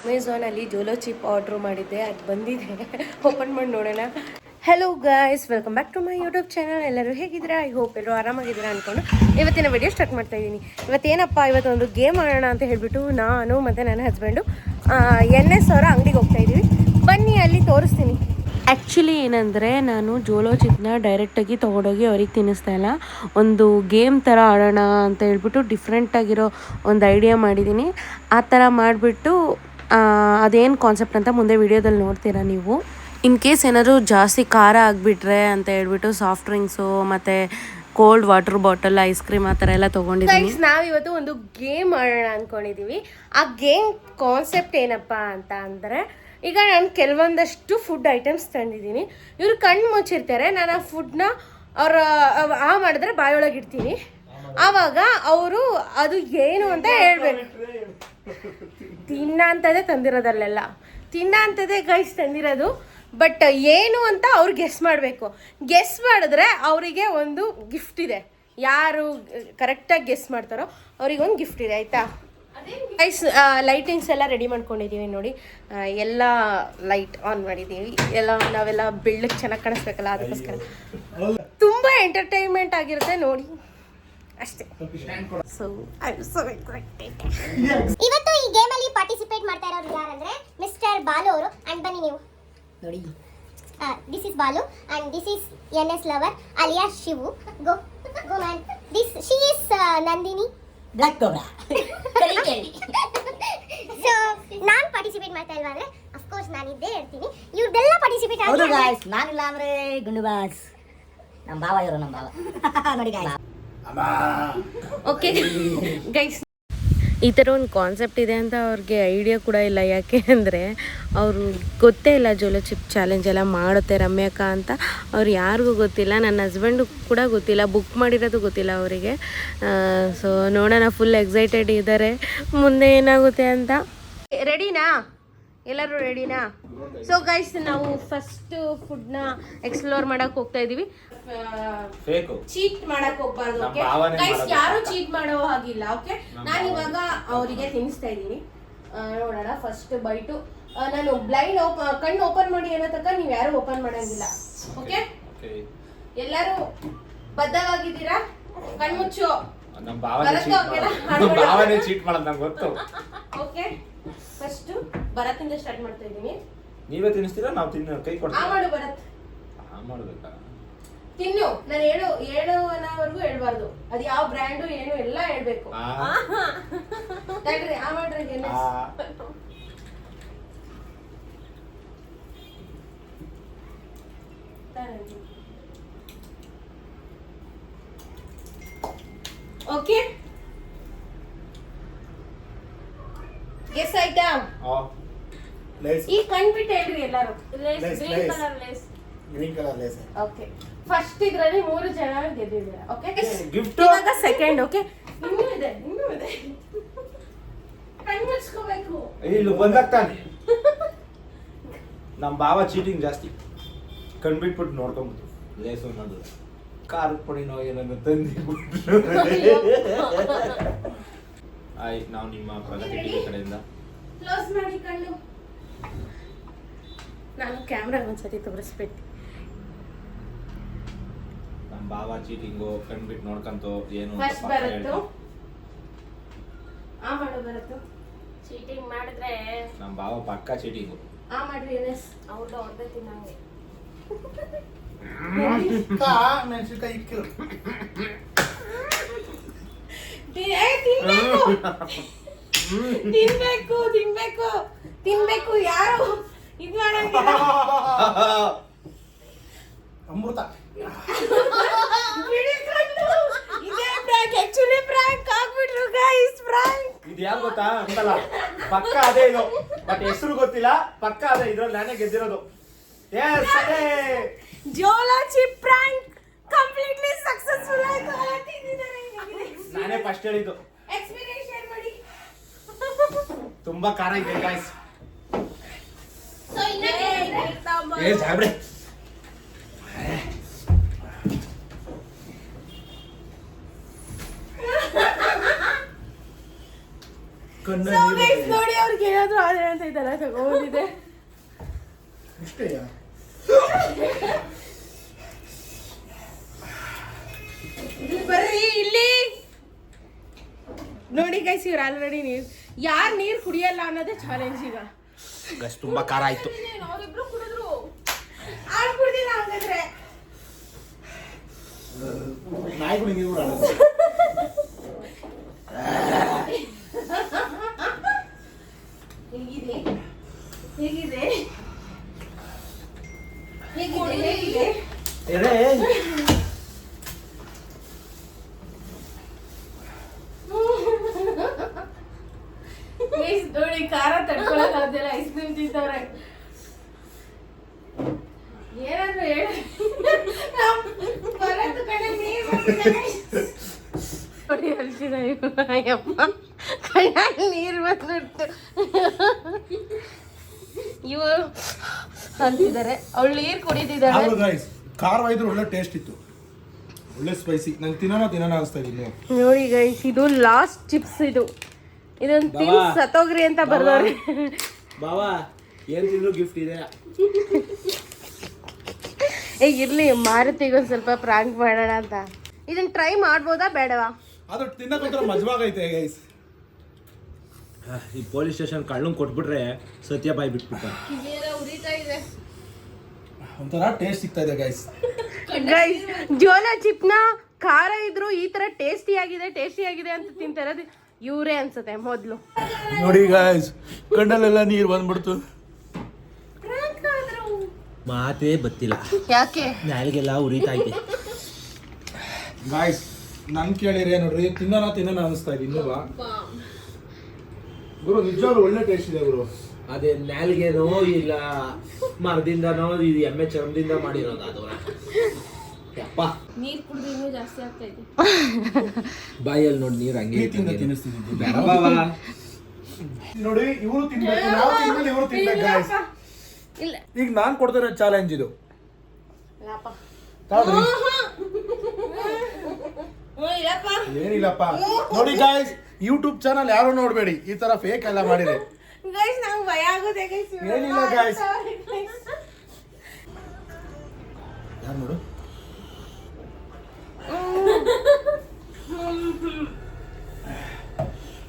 ಅಮೆಝಾನಲ್ಲಿ Jolo chip order ಮಾಡಿದ್ದೆ, ಅದು ಬಂದಿದೆ. ಓಪನ್ ಮಾಡಿ ನೋಡೋಣ. Hello guys, welcome back to my YouTube channel. ಎಲ್ಲರೂ ಹೇಗಿದ್ದೀರಾ? ಐ ಹೋಪ್ ಎಲ್ಲರೂ ಆರಾಮಾಗಿದ್ದೀರಾ ಅಂದ್ಕೊಂಡು ಇವತ್ತಿನ ವಿಡಿಯೋ ಸ್ಟಾರ್ಟ್ ಮಾಡ್ತಾ ಇದ್ದೀನಿ. ಇವತ್ತೊಂದು ಗೇಮ್ ಆಡೋಣ ಅಂತ ಹೇಳಿಬಿಟ್ಟು ನಾನು ಮತ್ತು ನನ್ನ ಹಸ್ಬೆಂಡು NS ಅವರ ಅಂಗಡಿಗೆ ಹೋಗ್ತಾ ಇದ್ದೀವಿ. ಬನ್ನಿ, ಅಲ್ಲಿ ತೋರಿಸ್ತೀನಿ. ಆ್ಯಕ್ಚುಲಿ ಏನಂದರೆ, ನಾನು ಜೋಲೋ ಚಿಪ್ನ ಡೈರೆಕ್ಟಾಗಿ ತೊಗೊಂಡೋಗಿ ಅವ್ರಿಗೆ ತಿನ್ನಿಸ್ತಾ ಇಲ್ಲ. ಒಂದು ಗೇಮ್ ಥರ ಆಡೋಣ ಅಂತ ಹೇಳ್ಬಿಟ್ಟು ಡಿಫ್ರೆಂಟಾಗಿರೋ ಒಂದು ಐಡಿಯಾ ಮಾಡಿದ್ದೀನಿ. ಆ ಥರ ಮಾಡಿಬಿಟ್ಟು ಅದೇನು ಕಾನ್ಸೆಪ್ಟ್ ಅಂತ ಮುಂದೆ ವಿಡಿಯೋದಲ್ಲಿ ನೋಡ್ತೀರಾ ನೀವು. ಇನ್ ಕೇಸ್ ಏನಾದರೂ ಜಾಸ್ತಿ ಖಾರ ಆಗಿಬಿಟ್ರೆ ಅಂತ ಹೇಳ್ಬಿಟ್ಟು ಸಾಫ್ಟ್ ಡ್ರಿಂಕ್ಸು ಮತ್ತು cold water bottle, ice cream ಆ ಥರ ಎಲ್ಲ ತೊಗೊಂಡಿದ್ದೀವಿ. ನಾವಿವತ್ತು ಒಂದು ಗೇಮ್ ಆಡೋಣ ಅಂದ್ಕೊಂಡಿದ್ದೀವಿ. ಆ ಗೇಮ್ ಕಾನ್ಸೆಪ್ಟ್ ಏನಪ್ಪ ಅಂತ ಅಂದರೆ, ಈಗ ನಾನು ಕೆಲವೊಂದಷ್ಟು ಫುಡ್ ಐಟಮ್ಸ್ ತಂದಿದ್ದೀನಿ. ಇವರು ಕಣ್ಣು ಮುಚ್ಚಿರ್ತಾರೆ. ನಾನು ಆ ಫುಡ್ನ ಅವ್ರು ಮಾಡಿದ್ರೆ ಬಾಯೊಳಗೆ ಇಡ್ತೀನಿ. ಆವಾಗ ಅವರು ಅದು ಏನು ಅಂತ ಹೇಳ್ಬೇಕು. ತಿನ್ನ ಅಂತದೇ ತಂದಿರೋದಲ್ಲೆಲ್ಲ ತಿನ್ನ ಅಂತದೇ ಗೈಸ್ ತಂದಿರೋದು. ಬಟ್ ಏನು ಅಂತ ಅವ್ರು ಗೆಸ್ ಮಾಡಬೇಕು. ಗೆಸ್ ಮಾಡಿದ್ರೆ ಅವರಿಗೆ ಒಂದು ಗಿಫ್ಟ್ ಇದೆ. ಯಾರು ಕರೆಕ್ಟಾಗಿ ಗೆಸ್ ಮಾಡ್ತಾರೋ ಅವ್ರಿಗೆ ಒಂದು ಗಿಫ್ಟ್ ಇದೆ, ಆಯಿತಾ ಗೈಸ್? ಲೈಟಿಂಗ್ಸ್ ಎಲ್ಲ ರೆಡಿ ಮಾಡ್ಕೊಂಡಿದ್ದೀವಿ ನೋಡಿ. ಎಲ್ಲ ಲೈಟ್ ಆನ್ ಮಾಡಿದ್ದೀವಿ. ನಾವೆಲ್ಲ ಬೆಳ್ಳಕ್ಕೆ ಚೆನ್ನಾಗಿ ಕಾಣಿಸ್ಬೇಕಲ್ಲ, ಅದಕ್ಕೋಸ್ಕರ ತುಂಬ ಎಂಟರ್ಟೈನ್ಮೆಂಟ್ ಆಗಿರುತ್ತೆ ನೋಡಿ, ಅಷ್ಟೇ. So I am so excited. ಇವತ್ತು ಈ ಗೇಮ್ ಅಲ್ಲಿ ಪಾರ್ಟಿಸಿಪೇಟ್ ಮಾಡ್ತಾ ಇರೋರು ಯಾರಂದ್ರೆ ಮಿಸ್ಟರ್ ಬಾಲು ಅವರು. ಅಂಡ್ ಬನ್ನಿ ನೀವು ನೋಡಿ, this is Balu and this is NS lover alias Shivu. Go man. She is Nandini black cobra. So ನಾನು ಪಾರ್ಟಿಸಿಪೇಟ್ ಮಾಡ್ತಾ ಇಲ್ವಾ ಅಂದ್ರೆ ಅಫ್ಕೋರ್ಸ್ ನಾನು ಇದ್ದೇ ಇರ್ತೀನಿ. ಇವ್ರದೆಲ್ಲ ಪಾರ್ಟಿಸಿಪೇಟ್ ಹೌದು ಗಾಯ್ಸ್, ನಾನಿಲ್ಲ ಅಂದ್ರೆ ಗುಂಡು ಬಾಸ್ ನಮ್ಮ ಬಾವ ಇವರು, ನಮ್ಮ ಬಾವ ನೋಡಿ ಗಾಯ್ಸ್. ಓಕೆ ಗೈಸ್, ಈ ಥರ ಒಂದು ಕಾನ್ಸೆಪ್ಟ್ ಇದೆ ಅಂತ ಅವ್ರಿಗೆ ಐಡಿಯಾ ಕೂಡ ಇಲ್ಲ. ಯಾಕೆ ಅಂದರೆ ಅವರು ಗೊತ್ತೇ ಇಲ್ಲ ಜೋಲೋ ಚಿಪ್ ಚಾಲೆಂಜ್ ಎಲ್ಲ ಮಾಡುತ್ತೆ ರಮ್ಯಕ್ಕ ಅಂತ. ಅವ್ರು ಯಾರಿಗೂ ಗೊತ್ತಿಲ್ಲ, ನನ್ನ ಹಸ್ಬೆಂಡು ಕೂಡ ಗೊತ್ತಿಲ್ಲ, ಬುಕ್ ಮಾಡಿರೋದು ಗೊತ್ತಿಲ್ಲ ಅವರಿಗೆ. ಸೊ ನೋಡೋಣ, ಫುಲ್ ಎಕ್ಸೈಟೆಡ್ ಇದ್ದಾರೆ ಮುಂದೆ ಏನಾಗುತ್ತೆ ಅಂತ. ರೆಡಿನಾ? ಎಲ್ಲರೂ ರೆಡಿನಾ? ಸೊ ಗೈಸ್, ನಾವು ಫಸ್ಟ್ ಫುಡ್ನ ಎಕ್ಸ್ಪ್ಲೋರ್ ಮಾಡಕ್ಕೆ ಹೋಗ್ತಾ ಇದ್ದೀವಿ. ಚೀಟ್ ಮಾಡಕ್ ಹೋಗ್ಬಾರ್ದು, ಓಕೆ ಗೈಸ್? ಯಾರು ಚೀಟ್ ಮಾಡೋ ಹಾಗಿಲ್ಲ, ಓಕೆ? ನಾನು ಇವಾಗ ಅವರಿಗೆ ತಿನ್ನಿಸ್ತಾ ಇದ್ದೀನಿ. ನೋಡೋಣ, ಫಸ್ಟ್ ಬೈಟು. ನಾನು ಬ್ಲೈಂಡ್ ಕಣ್ಣು ಓಪನ್ ಮಾಡಿ ಅನ್ನೋ ತನಕ ನೀವು ಯಾರು ಓಪನ್ ಮಾಡಂಗಿಲ್ಲ, ಓಕೆ? ಎಲ್ಲರೂ ಬದ್ಧವಾಗಿದ್ದೀರಾ? ಕಣ್ಮುಚ್ಚು. ಓಕೆ, ಫಸ್ಟ್ ಭರತಿಂದ ಸ್ಟಾರ್ಟ್ ಮಾಡ್ತಾ ಇದ್ದೀನಿ. ನೀವೇ ತಿನ್ನಿಸ್ತೀರಾ? ನಾವು ಕೈ ಕೊಡ್ತೀವಿ. ಮಾಡು ಭರತ್, ಮಾಡ್ಬೇಕಾ? ತಿನ್ನು. ನಾನು ಏಳು ಅನ್ನೋವರೆಗೂ ಹೇಳ್ಬಾರ್ದು. ಅದು ಯಾವ ಬ್ರ್ಯಾಂಡು ಏನು ಎಲ್ಲ ಹೇಳ್ಬೇಕು. ತಡ್ರಿ, ಮಾಡ್ರಿ. ಓಕೆ, ಗೆಸ್ ಆಯ್ತಾ? ಈ ಕಣ್ಬಿಟ್ಟು ಹೇಳ್ರಿ ಎಲ್ಲರೂ. Green colour Lay's. Okay, first ಇದ್ರಲ್ಲಿ 3 ಜನ ಗೆದ್ದಿದ್ದೀರಾ, ಓಕೆ? ಗಿಫ್ಟ್ ಇವಾಗ ಸೆಕೆಂಡ್, ಓಕೆ? ಇನ್ನೂ ಇದೆ. ಕಣ್ಣು ಮುಚ್ಕೋಬೇಕು. ಇಲ್ಲಿ ಬಂದಾಗ್ತಾನೆ. ನಮ್ಮ ಬಾವ ಚೀಟಿಂಗ್ ಜಾಸ್ತಿ. ಕಣ್ಬಿಟ್ಬಿಟ್ಟು ನೋಡ್ಕೊಂಡ್ಬಿಟ್ರು. ಲೇಸು ಅನ್ನೋದು ಖಾರದ ಪುಡಿನೋ ಏನನ್ನು ತಂದಿಟ್ಬಿಟ್ರು. ಆಯ್ತು, ನಾವು ನಿಮ್ಮ ಪ್ರಗತಿ ಟಿವಿ ಕಡೆಯಿಂದ ಕ್ಲೋಸ್ ಮಾಡಿ ಕಣ್ಣು. ನಾನು ಕ್ಯಾಮ್ರಾ ಒಂದ್ಸತಿ ತೋರಿಸ್ಬೇಕು. ನಮ್ಮ ಬಾವ ಚೀಟಿಂಗು ಕಣ್ಬಿಟ್ಟು ನೋಡ್ಕಂತು ಏನು ಫಸ್ಟ್ ಬರುತ್ತು. ಮಾಡು ಬರುತ್ತು. ಚೀಟಿಂಗ್ ಮಾಡಿದ್ರೆ ನಮ್ಮ ಬಾವ ಪಕ್ಕ ಚೀಟಿಂಗು. ಮಾಡ್ರಿ NS. ಹೌದು, ಅವ್ರದ್ದೇ ತಿನ್ನಂಗೆ. ತಿನ್ಬೇಕು. ಯಾರು ಇದು ಮಾಡಂಗಿಲ್ಲ. ಅಮೃತ. ಇದೇ ಪ್ರಾಂಕ್, ಆಕ್ಚುಲಿ ಪ್ರಾಂಕ್ ಆಗ್ಬಿಟ್ರು ಗೈಸ್. ಪ್ರಾಂಕ್ ಇದು ಯಾರು ಗೊತ್ತಾ? ಅಂತಲ್ಲ, ಪಕ್ಕ ಅದೇ ಇದು, ಬಟ್ ಹೆಸರು ಗೊತ್ತಿಲ್ಲ. ಪಕ್ಕ ಅದೇ, ಇದ್ರಲ್ಲಿ ನಾನೇ ಗೆದ್ದಿರೋದು. Jolo chip prank completely successful ಆಯ್ತು. ನಾನೇ ಫಸ್ಟ್ ಹೇಳಿದ್ದು. ಎಕ್ಸ್ಪೀರಿಯನ್ಸ್ ಶೇರ್ ಮಾಡಿ. ತುಂಬಾ ಖಾರ ಇದೆ ಗಾಯ್ಸ್. ಸೊ ನೋಡಿ ಅವ್ರಿಗೆ ಏನಾದ್ರು ಆದ್ರೆ ಅಂತ ಇದೆಲ್ಲ ತಗೊಂಡಿದೆ. ಬರ್ರಿ ಇಲ್ಲಿ ನೋಡಿ ಗೈಸ್, ಇವ್ರು ಆಲ್ರೆಡಿ ಯಾರು ನೀರು ಕುಡಿಯಲ್ಲ ಅನ್ನೋದೇ ಚಾಲೆಂಜ್ ಈಗ. ತುಂಬಾ ಖಾರ ಆಯ್ತು. ಅವ್ರಿಬ್ರು ಕುಡಿದ್ರು, ಆಳ್ ಕುಡ್ದಿಲ್ಲ ಹಂಗಾದ್ರೆ. ನಾಯಿಗಳು ನೀವು ಹೇಗಿದೆ ಹೇಗಿದೆ ಹೇಗಿದೆ ನೋಡಿ ಖಾರ ತಡ್ಕೊಳಕ್ಕಾಗ್ದಿಲ್ಲ, ಐಸ್ ಕ್ರೀಮ್ ತಿಂತವ್ರೆ. ಏನಾದ್ರು ಹೇಳಿ ನೋಡಿ ಅಲ್ಸಿದ ಅಯ್ಯಪ್ಪ ಕಣ್ಣಾಗಿ ನೀರು ಬಂದ್ಬಿಡ್ತು. ಇವರು ಅಂತಿದ್ದಾರೆ, ಅವಳು ನೀರು ಕುಡಿದಿದ್ದಾಳೆ. ಖಾರವಾಗಿದ್ರು ಒಳ್ಳೆ ಟೇಸ್ಟ್ ಇತ್ತು, ಒಳ್ಳೆ ಸ್ಪೈಸಿ. ನಂಗೆ ತಿನ್ನೋಣ ಅನಿಸ್ತಾ ಇದ್ದೀನಿ. ನೋಡಿ ಗೈಸ್, ಇದು ಲಾಸ್ಟ್ ಚಿಪ್ಸ್. ಇದೊಂದು ತಿನ್ ಸತ್ತೋಗ್ರಿ ಅಂತ ಬರ್ದವ್ರಿ. ಬಾವಾ ಏನ್ ತಿಂದ್ರು ಗಿಫ್ಟ್ ಇದೆ. ಇರ್ಲಿ, ಮಾರುತಿಗೊಂದು ಸ್ವಲ್ಪ ಪ್ರಾಂಕ್ ಮಾಡೋಣ ಅಂತ. ಇದನ್ನ ಟ್ರೈ ಮಾಡ್ಬೋದಾ ಬೇಡವಾ? ಅದು ತಿನ್ನಕ್ಕೊಂಥರ ಮಜವಾಗೈತೆ ಗೈಸ್. ಈ ಪೊಲೀಸ್ ಸ್ಟೇಷನ್ ಕಳ್ಳನ್ ಕೊಟ್ಬಿಟ್ರೆ ಸತ್ಯ ಬಾಯಿ ಬಿಟ್ಬಿಟ್ಟ. ಒಂಥರ ಟೇಸ್ಟ್ ಸಿಗ್ತಾ ಇದೆ ಗೈಸ್. ಗೈಸ್, ಜೋಲಾ ಚಿಪ್ನ ಖಾರ ಇದ್ರು ಈ ತರ ಟೇಸ್ಟಿ ಆಗಿದೆ ಅಂತ ತಿಂತಾರದು ಇವರೇ ಅನ್ಸುತ್ತೆ ಮೊದ್ಲು. ನೋಡಿ ಗೈಸ್, ಕಣ್ಣಲ್ಲೆಲ್ಲ ನೀರು ಬಂದ್ಬಿಡ್ತು. ಮಾತೇ ಬತ್ತಿಲ್ಲ, ಯಾಕೆ ನಾಲಿಗೆಲ್ಲ ಉರಿತಾ ಇದೆ. ಗಾಯ್ಸ್ ನನ್ ಕೇಳಿರಿ ನೋಡ್ರಿ, ತಿನ್ನೋಣ ಅನಿಸ್ತಾ ಇದೆ. ಇನ್ನೂ ಗುರು ನಿಜವಾಗ್ಲೂ ಒಳ್ಳೆ ಟೇಸ್ಟ್ ಇದೆ ಗುರು. ಅದೇ ನಾಲಿಗೆನೋ ಇಲ್ಲ ಮರದಿಂದನೋ ಇದು ಎಮ್ಮೆ ಚರ್ಮದಿಂದ ಮಾಡಿರೋದು ಅದು. ಯಪ್ಪ ನೀರ್ ಕುಡಿದ್ರೆ ಇನ್ನೂ ಜಾಸ್ತಿ ಆಗ್ತಾ ಇದೆ. ಬಾಯಲ್ಲಿ ನೋಡಿ ನೀರು ಹಂಗೆ ತಿನ್ನಿಸ್ತಿದ್ದೀನಿ. ನೋಡಿ ಇವರು ತಿನ್ಬೇಕು, ನಾವು ತಿನ್ಮೇಲೆ ಇವರು ತಿನ್ಬೇಕು ಗಾಯ್ಸ್. ಇಲ್ಲ ಈಗ ನಾನ್ ಕೊಡ್ತಿರೋ ಚಾಲೆಂಜ್ ಇದು. ತಾಳ್ರಿ. ಏನಿಲ್ಲಪ್ಪ. ನೋಡಿ ಗಾಯ್ಸ್, ಯೂಟ್ಯೂಬ್ ಚಾನಲ್ ಯಾರು ನೋಡ್ಬೇಡಿ, ಈ ತರ ಫೇಕ್ ಎಲ್ಲ ಮಾಡಿದೆ. ಗೈಸ್ ನಂಗೆ ಭಯ ಆಗುತ್ತೆ ಗೈಸ್. ಏನಿಲ್ಲ ಗಾಯ್ಸ್. ಯಾರು ನೋಡು.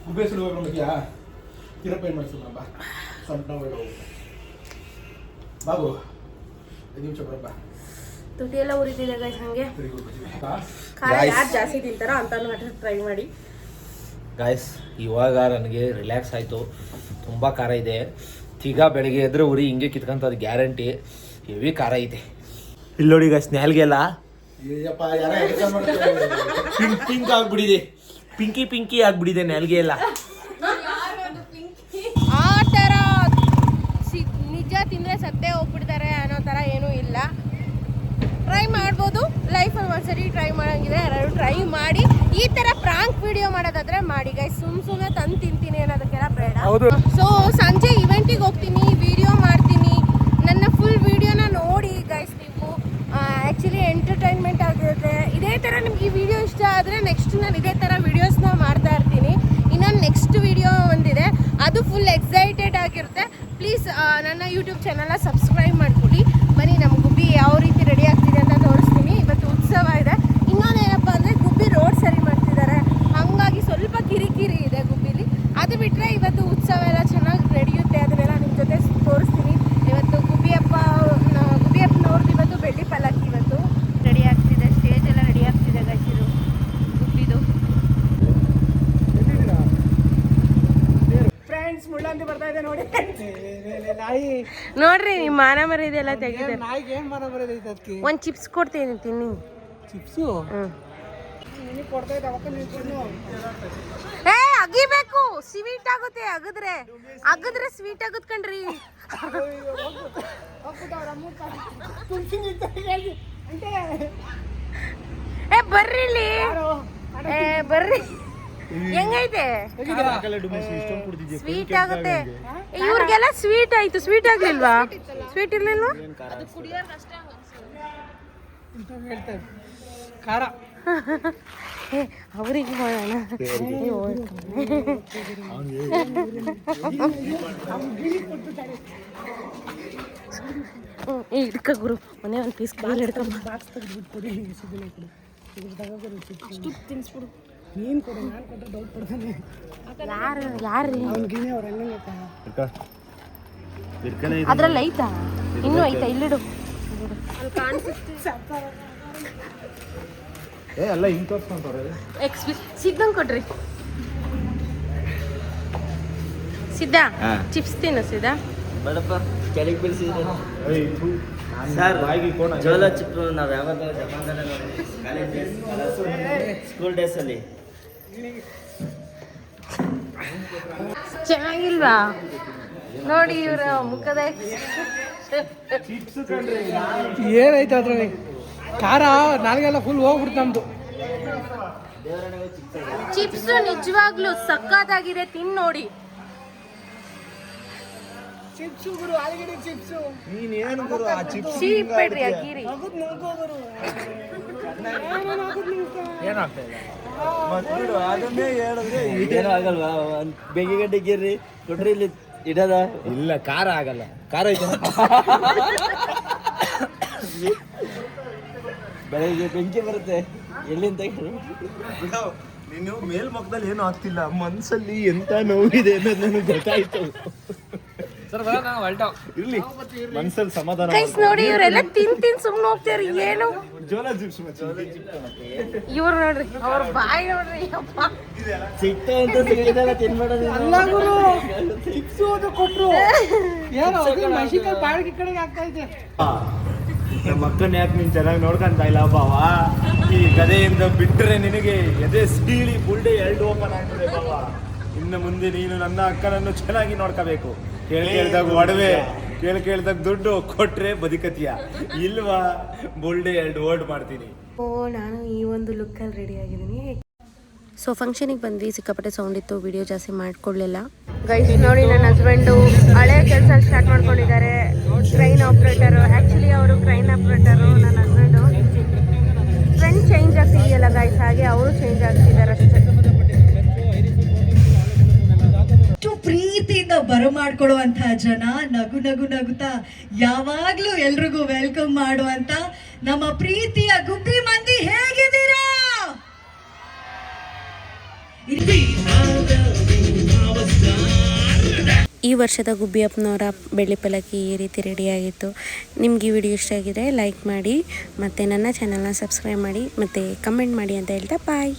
ಗುಬ್ಬೇಸಲು ಹೋಗ್ಬಿಡ್ತೀಯಾ? ತಿರಪ್ಪ ಏನ್ ಮಾಡ್ತೀವಿ ಬಾ, ಸೊಂಟ ಹೋಗಿ ಬಾಬು 5 ನಿಮಿಷ ಬರಪ್ಪ. ತುಟಿ ಎಲ್ಲ ಉರಿತಿದೆ ಗೈಸ್. ಹಂಗೆ ಖಾರ ಯಾರು ಜಾಸ್ತಿ ತಿಂತಾರೋ ಅಂತ ಟ್ರೈ ಮಾಡಿ ಗಾಯ್ಸ್. ಇವಾಗ ನನಗೆ ರಿಲ್ಯಾಕ್ಸ್ ಆಯಿತು. ತುಂಬ ಖಾರ ಇದೆ. ಈಗ ಬೆಳಗ್ಗೆ ಎದ್ರೆ ಉರಿ ಹಿಂಗೆ ಕಿತ್ಕೊಂತದ್ದು ಗ್ಯಾರಂಟಿ. ಹೆವಿ ಖಾರ ಐತೆ. ಇಲ್ಲಿ ನೋಡಿ ಗಾಯ್ಸ್, ನಾಲ್ಗೆಲ್ಲ ಪಿಂಕ್ ಆಗ್ಬಿಟ್ಟಿದೆ. ಪಿಂಕಿ ಆಗ್ಬಿಟ್ಟಿದೆ ನಾಲ್ಗೆ ಎಲ್ಲ. ಆ ಥರ ನಿಜ ತಿಂದರೆ ಸತ್ತೇ ಹೋಗ್ಬಿಡ್ತಾರೆ ಅನ್ನೋ ಥರ ಏನೂ ಇಲ್ಲ. ಟ್ರೈ ಮಾಡ್ಬೋದು, ಲೈಫಲ್ಲಿ ಒಂದ್ಸರಿ ಟ್ರೈ ಮಾಡೋಂಗಿದೆ. ಯಾರು ಟ್ರೈ ಮಾಡಿ. ಈ ಥರ ಪ್ರಾಂಕ್ ವಿಡಿಯೋ ಮಾಡೋದಾದ್ರೆ ಮಾಡಿ ಗೈಸ್. ಸುಮ್ಮನೆ ತಂದು ತಿಂತೀನಿ ಅನ್ನೋದಕ್ಕೆಲ್ಲ ಬೇಡ. ಸೊ ಸಂಜೆ ಇವೆಂಟಿಗೆ ಹೋಗ್ತೀನಿ, ವಿಡಿಯೋ ಮಾಡ್ತೀನಿ. ನನ್ನ ಫುಲ್ ವಿಡಿಯೋನ ನೋಡಿ ಗೈಸ್. ನೀವು ಆ್ಯಕ್ಚುಲಿ ಎಂಟರ್ಟೈನ್ಮೆಂಟ್ ಆಗಿರುತ್ತೆ. ಇದೇ ಥರ ನಿಮ್ಗೆ ಈ ವಿಡಿಯೋ ಇಷ್ಟ ಆದರೆ ನೆಕ್ಸ್ಟ್ ನಾನು ಇದೇ ಥರ ವಿಡಿಯೋಸ್ನ ಮಾಡ್ತಾ ಇರ್ತೀನಿ. ಇನ್ನೊಂದು ನೆಕ್ಸ್ಟ್ ವಿಡಿಯೋ ಒಂದಿದೆ, ಅದು ಫುಲ್ ಎಕ್ಸೈಟೆಡ್ ಆಗಿರುತ್ತೆ. ಪ್ಲೀಸ್ ನನ್ನ ಯೂಟ್ಯೂಬ್ ಚಾನಲ್ನ ಸಬ್ಸ್ಕ್ರೈಬ್ ಮಾಡ್ಕೊಳ್ಳಿ. ಬನ್ನಿ, ನಮ್ಮ ಗುಬ್ಬಿ ಯಾವ ರೀತಿ ರೆಡಿ ಆಗ್ತಿದೆ ಅಂತ ತೋರಿಸ್ತೀನಿ. ಇವತ್ತು ಉತ್ಸವ ಇದೆ. ಇನ್ನೊಂದೇನಪ್ಪ ಅಂದರೆ ಗುಬ್ಬಿ ರೋಡ್ ಸರಿ ಮಾಡ್ತಿದ್ದಾರೆ, ಹಾಗಾಗಿ ಸ್ವಲ್ಪ ಕಿರಿಕಿರಿ ಇದೆ ಗುಬ್ಬಿಲಿ. ಅದು ಬಿಟ್ಟರೆ ಇವತ್ತು ಉತ್ಸವ ಎಲ್ಲ ಚೆನ್ನಾಗಿ ನಡೆಯುತ್ತೆ. ಅದನ್ನೆಲ್ಲ ನಿಮ್ಮ ಜೊತೆ ತೋರಿಸ್ತೀನಿ. ಇವತ್ತು ಗುಬ್ಬಿಯಪ್ಪನವ್ರದ್ದು ಇವತ್ತು ಬೆಳ್ಳಿ ಪಲ್ಲಕ್ಕಿ ಇವತ್ತು ರೆಡಿ ಆಗ್ತಿದೆ. ಸ್ಟೇಜ್ ಎಲ್ಲ ರೆಡಿ ಆಗ್ತಿದೆ ಗೈಸಿರು ಗುಬ್ಬಿದು. ಫ್ರೆಂಡ್ಸ್, ಮುಳ್ಳಂದಿ ಬರ್ತಾ ಇದೆ ನೋಡಿ. ನೋಡ್ರಿ, ನಿಮ್ಮ ಮಾನ ಮರ್ಯಾದೆ ಎಲ್ಲ ತೆಗೆದಿದೆ. ಒಂದು ಚಿಪ್ಸ್ ಕೊಡ್ತೀನಿ, ತಿನ್ನಿ. ಚಿಪ್ಸು ಏ ಅಗಿಬೇಕು, ಸ್ವೀಟ್ ಆಗುತ್ತೆ. ಅಗದ್ರೆ ಸ್ವೀಟ್ ಆಗುತ್ತೆ ಕಣ್ರಿ. ಏ ಬರ್ರಿ ಇಲ್ಲಿ, ಬರ್ರಿ. ಹೆಂಗೈತೆ? ಸ್ವೀಟ್ ಆಗುತ್ತೆ. ಇವ್ರಿಗೆಲ್ಲ ಸ್ವೀಟ್ ಆಯ್ತು, ಸ್ವೀಟ್ ಆಗ್ಲಿಲ್ವಾ? ಸ್ವೀಟ್ ಇರ್ಲಿಲ್ವಾ? ಅವರಿಗೆ ಮಾಡೋಣ ಹಿಡ್ಕ ಗುರು ಮನೆ ಒಂದು ಪೀಸ್ ಕಾಲು ಹಿಡ್ಕೊಂಬ. ಯಾರು ಅದ್ರಲ್ಲಿ ಐತಾ ಇನ್ನೂ ಐತಾ ಇಲ್ಲಿಡು ಎಲ್ಲ ಹಿಂಗೆ ತೋರಿಸ್ಕೊಂತಾರೆ. ಸಿದ್ದಂಗೆ ಕೊಡ್ರಿ ಸಿದ್ಧ ಚಿಪ್ಸ್ ತಿನ್ನು ಸಿದ್ಧ. ಬೇಡಪ್ಪ ಕೆಳಗೆ ಬೀಳಿಸಿದ್ರೆ ಸರ್ ಜೋಲ ಚಿಪ್ಪು ನಾವು ಯಾವಾಗ ಕಾಲೇಜ್ ಡೇಸ್ ಸ್ಕೂಲ್ ಡೇಸಲ್ಲಿ ಚೆನ್ನಾಗಿಲ್ವಾ ನೋಡಿ ಇವರ ಮುಖದ ಏನೈತೆ ಅದ್ರಲ್ಲಿ ಖಾರ ನಾಲ್ಗೆಲ್ಲ ಫುಲ್ ಹೋಗ್ಬಿಡ್ತು ನಮ್ದು. ಚಿಪ್ಸ್ ನಿಜವಾಗ್ಲೂ ಸಕ್ಕತ್ತಾಗಿದೆ, ತಿನ್ ನೋಡಿ. ಚಿಪ್ಸು ಗುರು ಆಲೂಗಡ್ಡೆ ಚಿಪ್ಸು ನೀನೇನು ಗುರು ಆ ಚಿಪ್ಸ್ ಚೀಪ್ ಬಿಡ್ರಿ ಅಕ್ಕಿರಿ. ಏನಾಗ್ತಾ ಇದೆ ಅದನ್ನೇ ಹೇಳಿದ್ರೆ ಏನೂ ಆಗಲ್ವಾ? ಬೆಂಕಿಗಡ್ಡೆ ಗಿರ್ರಿ ಕೊಟ್ರಿ ಇಲ್ಲಿ ಇಡದ. ಇಲ್ಲ ಖಾರ ಆಗಲ್ಲ. ಖಾರ ಐತೆ ಬೆಳಗ್ಗೆ ಬೆಂಕಿ ಬರುತ್ತೆ ಎಲ್ಲಿಂದ ನೀನು ಮೇಲ್ಮುಖದಲ್ಲಿ ಏನು ಆಗ್ತಿಲ್ಲ, ಮನ್ಸಲ್ಲಿ ಎಂತ ನೋವಿದೆ ಅನ್ನೋದು ನನಗೆ ಗೊತ್ತಾಯ್ತು. ಇರ್ಲಿ ಮನ್ಸಲ್ಲಿ ಸಮಾಧಾನ. ಗೈಸ್ ನೋಡಿ ಇವರೆಲ್ಲ ತಿನ್ ಸುಮ್ಮನೆ ಹೋಗ್ತಾರೆ. ಏನು ಜೋಲ ಚಿಪ್ಸ್ ಇವ್ರು ನೋಡ್ರಿ ಅವ್ರ ಬಾಯಿ ನೋಡ್ರಿ. ಅಪ್ಪ ಸಿಕ್ತ ಅಂತ ಸಿಕ್ಕಿದೆಲ್ಲ ತಿನ್ಬೇಡೋದು. ಗುರು ಚಿಪ್ಸು ಅದು ಕೊಟ್ರು ಏನೋ ಮೆಣಸಿನ್ಕಾಯಿ ಬಾಳಿಗೆ ಕಡೆಗೆ ಆಗ್ತಾ ಇದೆ. ನಮ್ಮ ಅಕ್ಕನ ಯಾಕೆ ನೀನು ಚೆನ್ನಾಗಿ ನೋಡ್ಕೊಂತ ಇಲ್ಲ ಬಾವ? ಈ ಗದೆಯಿಂದ ಬಿಟ್ಟರೆ ನಿನಗೆ ಎದೆ ಸೀಳಿ ಬುಲ್ಡೆ 2 ಓಪನ್ ಆಗ್ತದೆ ಬಾವ. ಇನ್ನು ಮುಂದೆ ನೀನು ನನ್ನ ಅಕ್ಕನನ್ನು ಚೆನ್ನಾಗಿ ನೋಡ್ಕೋಬೇಕು. ಕೇಳ್ದಾಗ ಒಡವೆ, ಕೇಳ್ದಾಗ ದುಡ್ಡು ಕೊಟ್ರೆ ಬದುಕತಿಯ, ಇಲ್ವಾ ಬುಲ್ಡೆ 2 ಓಡ್ ಮಾಡ್ತೀನಿ. ನಾನು ಈ ಒಂದು ಲುಕ್ಕಲ್ಲಿ ರೆಡಿ ಆಗಿದ್ದೀನಿ. ಸೊ ಫಂಕ್ಷನಿಗೆ ಬಂದ್ವಿ, ಸಿಕ್ಕಾಪಟ್ಟೆ ಸೌಂಡ್ ಇತ್ತು, ವಿಡಿಯೋ ಜಾಸ್ತಿ ಮಾಡ್ಕೊಳ್ಳಿಲ್ಲ. ಗೈಸ್ ನೋಡಿ ನನ್ನ ಹಸ್ಬೆಂಡು ಹಳೆ ಕೆಲಸ ಸ್ಟಾರ್ಟ್ ಮಾಡ್ಕೊಂಡಿದ್ದಾರೆ. ಕ್ರೈನ್ ಆಪ್ರೇಟರು, ಆ್ಯಕ್ಚುಲಿ ಅವರು ಕ್ರೈನ್ ಆಪ್ರೇಟರು. ನನ್ನ ಹಸ್ಬೆಂಡು ಫ್ರೆಂಡ್ ಚೇಂಜ್ ಆಗ್ತಿದೆಯಲ್ಲ ಗೈಸ್, ಹಾಗೆ ಅವರು ಚೇಂಜ್ ಆಗ್ತಿದ್ದಾರೆ ಅಷ್ಟೇ. ಪ್ರೀತಿಯಿಂದ ಬರಮಾಡ್ಕೊಳ್ಳುವಂತಹ ಜನ, ನಗು ನಗು ನಗುತ್ತಾ ಯಾವಾಗ್ಲೂ ಎಲ್ರಿಗೂ ವೆಲ್ಕಮ್ ಮಾಡುವಂತ ನಮ್ಮ ಪ್ರೀತಿಯ ಗುಬ್ಬಿ ಮಂದಿ, ಹೇಗಿದ್ದೀರಾ? ಈ ವರ್ಷದ ಗುಬ್ಬಿ ಅಪ್ಪನವರ ಬೆಳ್ಳಿ ಪಲ್ಲಕ್ಕಿ ಈ ರೀತಿ ರೆಡಿಯಾಗಿತ್ತು. ನಿಮ್ಗೆ ಈ ವಿಡಿಯೋ ಇಷ್ಟ ಆಗಿದ್ರೆ ಲೈಕ್ ಮಾಡಿ, ಮತ್ತು ನನ್ನ ಚಾನಲ್ನ ಸಬ್ಸ್ಕ್ರೈಬ್ ಮಾಡಿ, ಮತ್ತು ಕಮೆಂಟ್ ಮಾಡಿ ಅಂತ ಹೇಳ್ತಾ ಬಾಯ್.